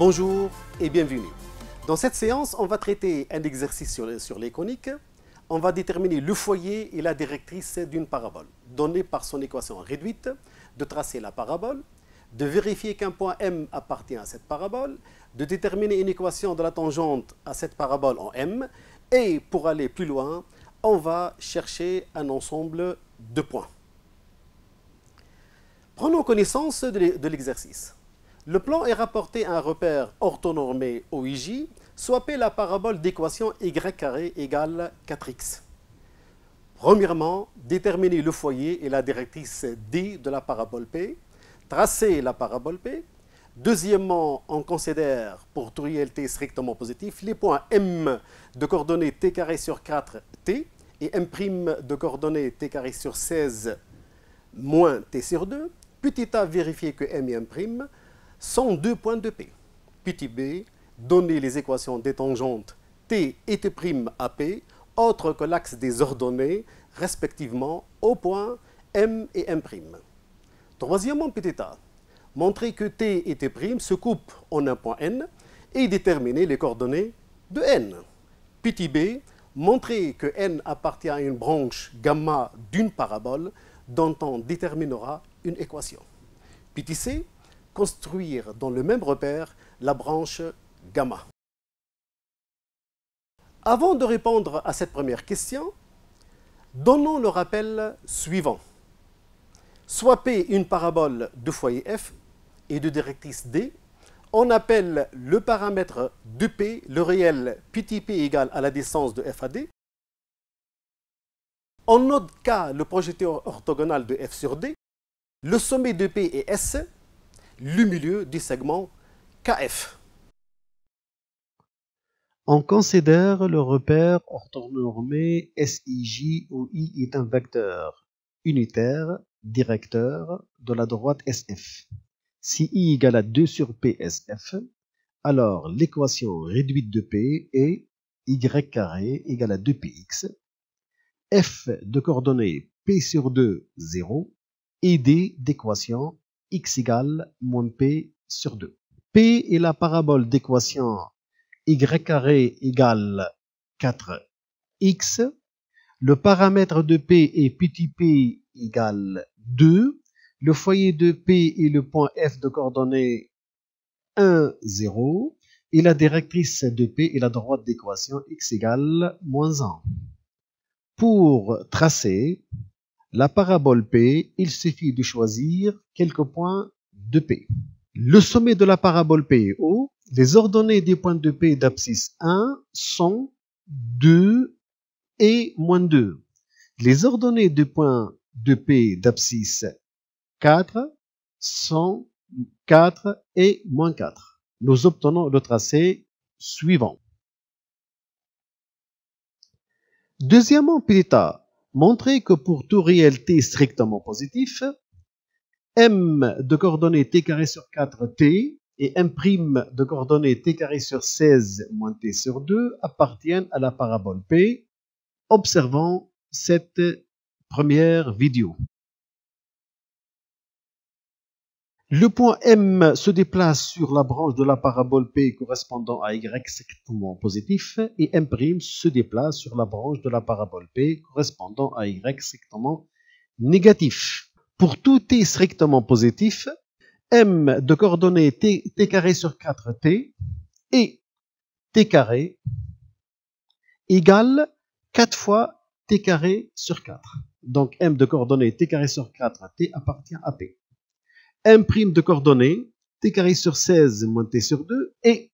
Bonjour et bienvenue. Dans cette séance, on va traiter un exercice sur les coniques. On va déterminer le foyer et la directrice d'une parabole, donnée par son équation réduite, de tracer la parabole, de vérifier qu'un point M appartient à cette parabole, de déterminer une équation de la tangente à cette parabole en M, et pour aller plus loin, on va chercher un ensemble de points. Prenons connaissance de l'exercice. Le plan est rapporté à un repère orthonormé OIJ, soit P la parabole d'équation y carré égale 4x. Premièrement, déterminer le foyer et la directrice D de la parabole P, tracer la parabole P. Deuxièmement, on considère pour tout réel T strictement positif les points M de coordonnées T carré sur 4 T et M' de coordonnées T carré sur 16 moins T sur 2. Petit a, vérifier que M et M' sont deux points de P. Petit b, donner les équations des tangentes T et T' à P, autre que l'axe des ordonnées, respectivement, aux points M et M'. Troisièmement, petit a, montrer que T et T' se coupent en un point N et déterminer les coordonnées de N. Petit b, montrer que N appartient à une branche gamma d'une parabole dont on déterminera une équation. Petit c, construire dans le même repère la branche gamma. Avant de répondre à cette première question, donnons le rappel suivant. Soit P une parabole de foyer F et de directrice D, on appelle le paramètre de P le réel petit p égale à la distance de F à D. On note K le projeté orthogonal de F sur D, le sommet de P est S, le milieu du segment KF. On considère le repère orthonormé SIJ où I est un vecteur unitaire directeur de la droite SF. Si I égale à 2 sur P SF, alors l'équation réduite de P est Y carré égale à 2px, F de coordonnées P sur 2, 0, et D d'équation X égale moins P sur 2. P est la parabole d'équation Y carré égale 4x. Le paramètre de P est petit p égale 2. Le foyer de P est le point F de coordonnées 1, 0. Et la directrice de P est la droite d'équation X égale moins 1. Pour tracer la parabole P, il suffit de choisir quelques points de P. Le sommet de la parabole P est haut. Les ordonnées des points de P d'abscisse 1 sont 2 et moins 2. Les ordonnées des points de P d'abscisse 4 sont 4 et moins 4. Nous obtenons le tracé suivant. Deuxièmement, petit a, montrer que pour tout réel T strictement positif, M de coordonnées T carré sur 4T et M' de coordonnées T carré sur 16 moins T sur 2 appartiennent à la parabole P. Observons cette première vidéo. Le point M se déplace sur la branche de la parabole P correspondant à Y strictement positif et M' se déplace sur la branche de la parabole P correspondant à Y strictement négatif. Pour tout T strictement positif, M de coordonnées T carré sur 4T et T carré égale 4 fois T carré sur 4. Donc M de coordonnées T carré sur 4T appartient à P. M' de coordonnées T carré sur 16 moins T sur 2 et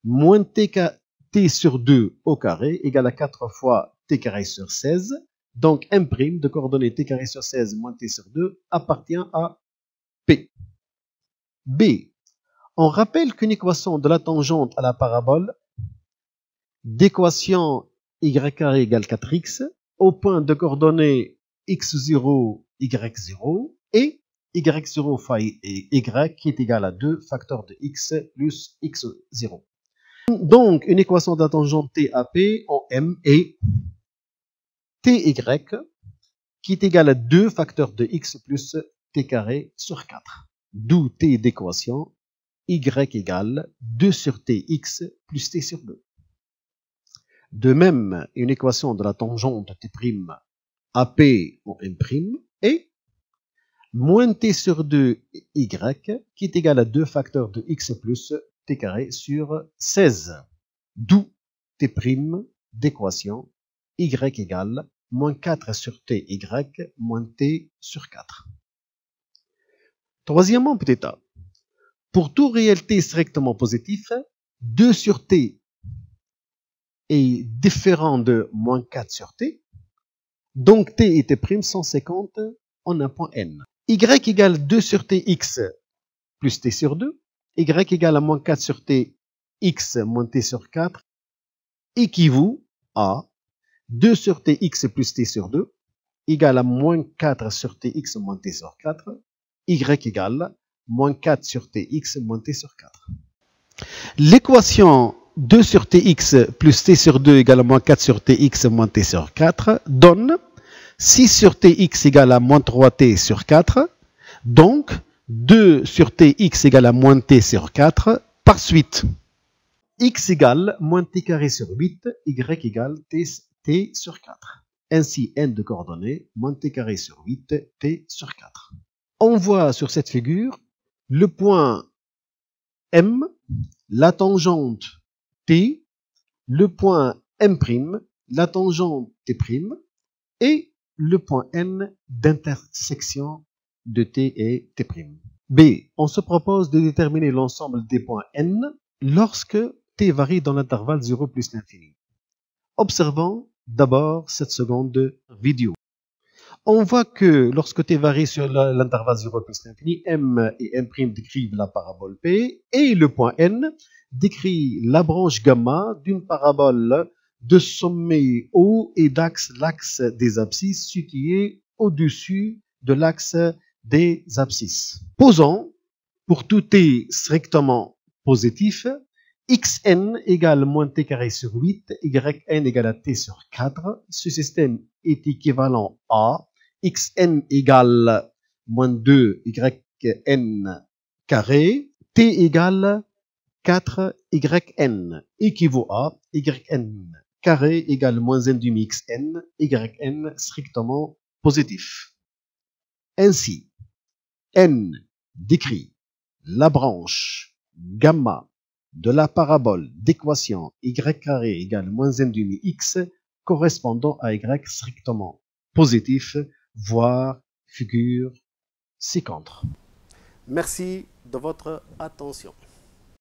moins T sur 2 au carré égale à 4 fois T carré sur 16. Donc M' de coordonnées T carré sur 16 moins T sur 2 appartient à P. B. On rappelle qu'une équation de la tangente à la parabole d'équation y carré égale 4x au point de coordonnées x0, y0 et y0 fois y qui est égal à 2 facteur de x plus x0. Donc, une équation de la tangente TAP en M est TY qui est égal à 2 facteurs de x plus t carré sur 4. D'où T d'équation y égale 2 sur tx plus t sur 2. De même, une équation de la tangente t' AP en M' est moins t sur 2 y qui est égal à 2 facteurs de x plus t carré sur 16. D'où t' d'équation y égale moins 4 sur ty moins t sur 4. Troisièmement, petit a. Pour tout réel t strictement positif, 2 sur t est différent de moins 4 sur t. Donc t et t' sont 50 en un point n. Y égale 2 sur tx plus t sur 2. Y égale à moins 4 sur tx moins t sur 4 équivaut à 2 sur tx plus t sur 2 égale à moins 4 sur tx moins t sur 4. Y égale moins 4 sur tx moins t sur 4. L'équation 2 sur tx plus t sur 2 égale à moins 4 sur tx moins t sur 4 donne 6 sur tx égale à moins 3t sur 4. Donc, 2 sur tx égale à moins t sur 4 par suite. X égale moins t carré sur 8, y égale t sur 4. Ainsi, n de coordonnées, moins t carré sur 8, t sur 4. On voit sur cette figure le point M, la tangente T, le point M', la tangente T', et le point N d'intersection de T et T'. B. On se propose de déterminer l'ensemble des points N lorsque T varie dans l'intervalle 0 plus l'infini. Observons d'abord cette seconde vidéo. On voit que lorsque t varie sur l'intervalle 0 plus l'infini, M et M' décrivent la parabole P et le point N décrit la branche gamma d'une parabole de sommet haut et d'axe l'axe des abscisses situé au-dessus de l'axe des abscisses. Posons, pour tout t strictement positif, xn égale moins t carré sur 8, yn égale à t sur 4. Ce système est équivalent à xn égale moins 2 yn carré, t égale 4 yn, équivaut à yn carré égale moins n demi xn, yn strictement positif. Ainsi, n décrit la branche gamma de la parabole d'équation y carré égale moins n demi x correspondant à y strictement positif, voire figure ci-contre. Merci de votre attention.